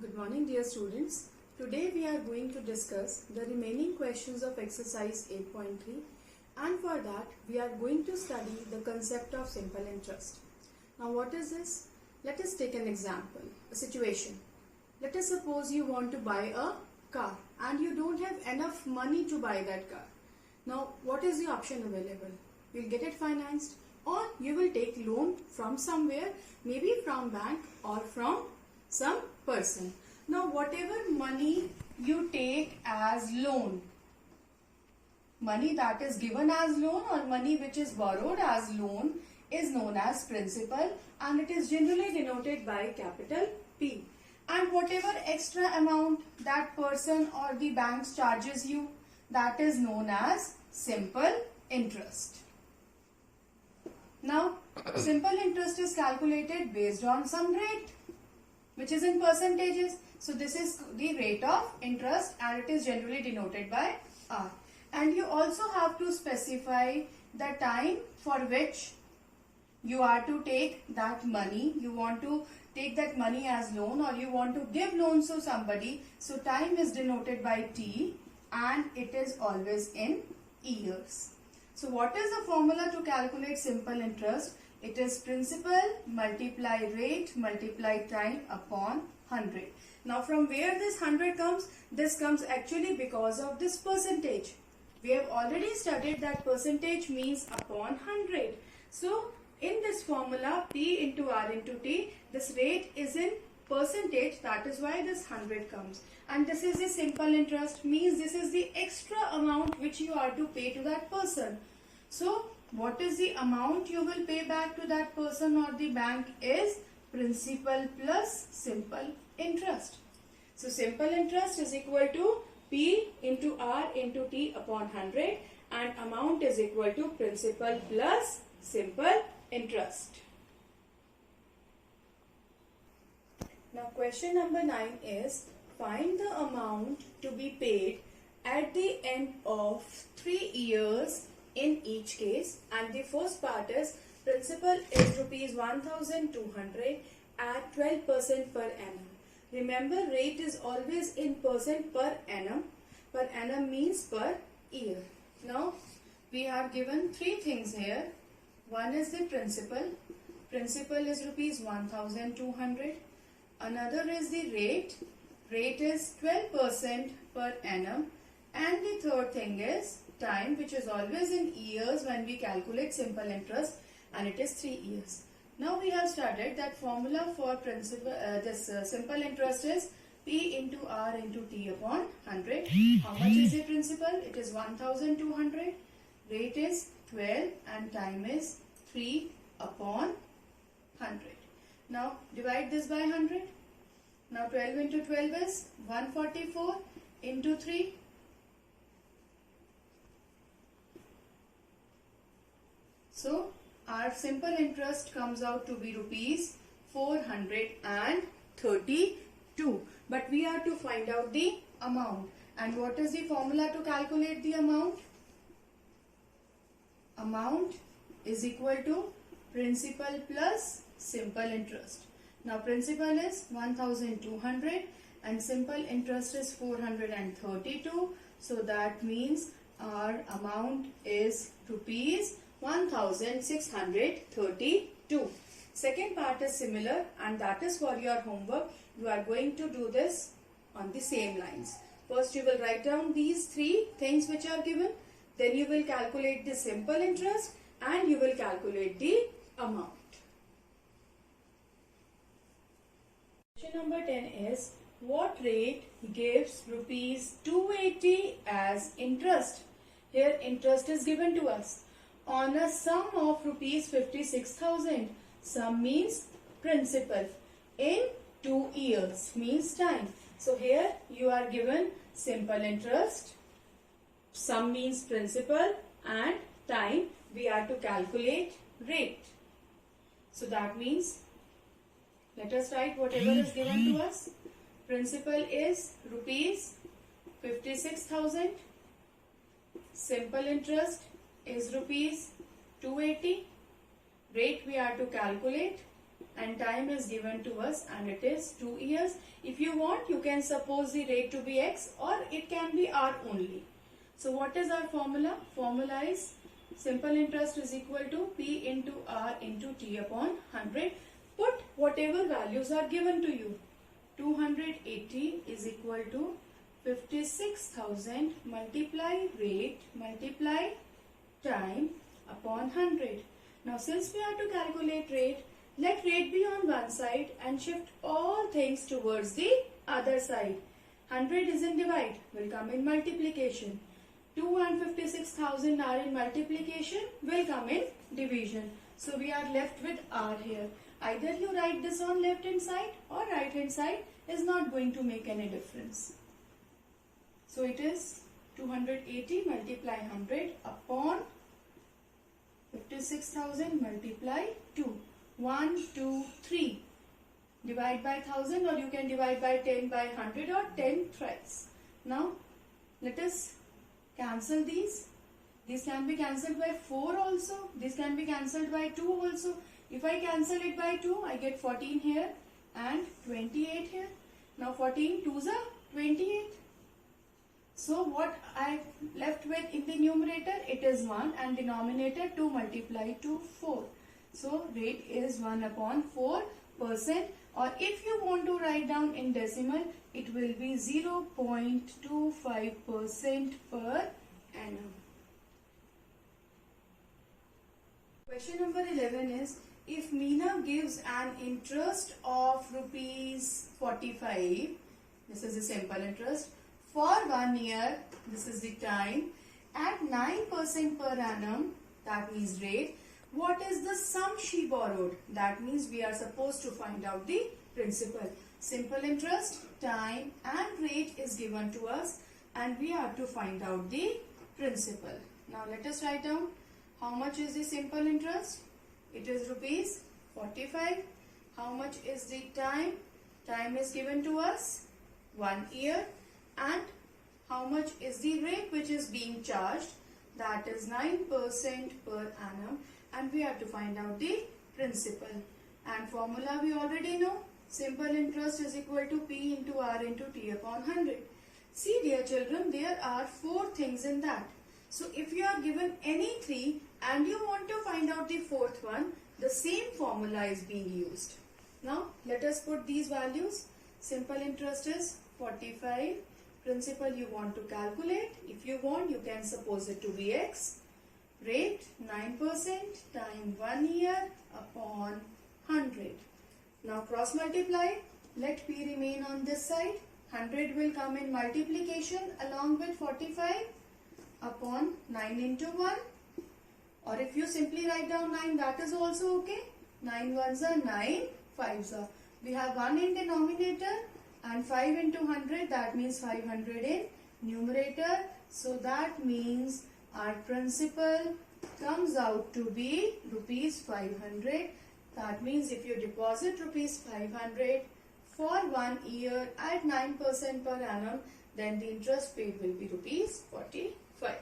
Good morning dear students. Today we are going to discuss the remaining questions of exercise 8.3 and for that we are going to study the concept of simple interest. Now what is this? Let us take an example, a situation. Let us suppose you want to buy a car and you don't have enough money to buy that car. Now what is the option available? You'll get it financed or you will take loan from somewhere, maybe from bank or from some person. Now whatever money you take as loan, money that is given as loan or money which is borrowed as loan is known as principal and it is generally denoted by capital P. And whatever extra amount that person or the bank charges you, that is known as simple interest. Now simple interest is calculated based on some rate which is in percentages. So this is the rate of interest and it is generally denoted by R. And you also have to specify the time for which you are to take that money. You want to take that money as loan or you want to give loans to somebody. So time is denoted by T and it is always in years. So what is the formula to calculate simple interest? It is principal multiply rate multiply time upon 100. Now from where this 100 comes? This comes actually because of this percentage. We have already studied that percentage means upon 100. So in this formula P into R into T, this rate is in percentage, that is why this 100 comes. And this is the simple interest, means this is the extra amount which you are to pay to that person. So what is the amount you will pay back to that person or the bank is principal plus simple interest. So simple interest is equal to P into R into T upon 100 and amount is equal to principal plus simple interest. Now question number 9 is find the amount to be paid at the end of 3 years in each case, and the first part is principal is rupees 1200 at 12% per annum. Remember rate is always in percent per annum. Per annum means per year. Now we are given 3 things here. One is the principal. Principal is rupees 1200. Another is the rate. Rate is 12% per annum. And the third thing is time, which is always in years when we calculate simple interest, and it is 3 years. Now we have started that formula for principal. Simple interest is P into R into T upon 100. How much is the principal? It is 1200. Rate is 12 and time is 3 upon 100. Now divide this by 100. Now 12 into 12 is 144 into 3. So our simple interest comes out to be rupees 432. But we are to find out the amount. And what is the formula to calculate the amount? Amount is equal to principal plus simple interest. Now principal is 1200 and simple interest is 432. So that means our amount is rupees 1632. Second part is similar and that is for your homework. You are going to do this on the same lines. First you will write down these 3 things which are given. Then you will calculate the simple interest and you will calculate the amount. Question number 10 is what rate gives rupees 280 as interest? Here interest is given to us on a sum of rupees 56,000. Sum means principal in 2 years means time. So here you are given simple interest, sum means principal and time we are to calculate rate. So that means let us write whatever is given to us. Principal is rupees 56,000. Simple interest is rupees 280. Rate we are to calculate and time is given to us and it is 2 years. If you want, you can suppose the rate to be X or it can be R only. So what is our formula? Formula is simple interest is equal to P into R into T upon 100. Put whatever values are given to you. 280 is equal to 56,000 multiply rate multiply time upon 100. Now since we have to calculate rate, let rate be on one side and shift all things towards the other side. 100 is in divide, will come in multiplication. 2 and 56,000 are in multiplication, will come in division. So we are left with R here. Either you write this on left hand side or right hand side, is not going to make any difference. So it is 280 multiply 100 upon 56,000 multiply 2. 1, 2, 3. Divide by 1000 or you can divide by 10 by 100 or 10 thrice. Now let us cancel these. These can be cancelled by 4 also. This can be cancelled by 2 also. If I cancel it by 2, I get 14 here and 28 here. Now 14 2s are 28. So what I left with in the numerator, it is 1 and denominator 2 multiplied to 4. So rate is 1 upon 4%, or if you want to write down in decimal, it will be 0.25% per annum. Question number 11 is, if Meena gives an interest of rupees 45, this is the simple interest, for 1 year, this is the time, at 9% per annum, that means rate, what is the sum she borrowed? That means we are supposed to find out the principal. Simple interest, time and rate is given to us and we have to find out the principal. Now let us write down how much is the simple interest. It is rupees 45. How much is the time? Time is given to us 1 year. And how much is the rate which is being charged? That is 9% per annum and we have to find out the principal. And formula we already know. Simple interest is equal to P into R into T upon 100. See dear children, there are 4 things in that. So if you are given any 3 and you want to find out the 4th one, the same formula is being used. Now let us put these values. Simple interest is 45. Principal you want to calculate. If you want, you can suppose it to be X. Rate 9%, time 1 year upon 100. Now cross multiply. Let P remain on this side. 100 will come in multiplication along with 45 upon 9 into 1. Or if you simply write down 9, that is also okay. 9 ones are 9, 5s are. We have 1 in denominator and 5 into 100, that means 500 in numerator. So that means our principal comes out to be rupees 500. That means if you deposit rupees 500 for 1 year at 9% per annum, then the interest paid will be rupees 45.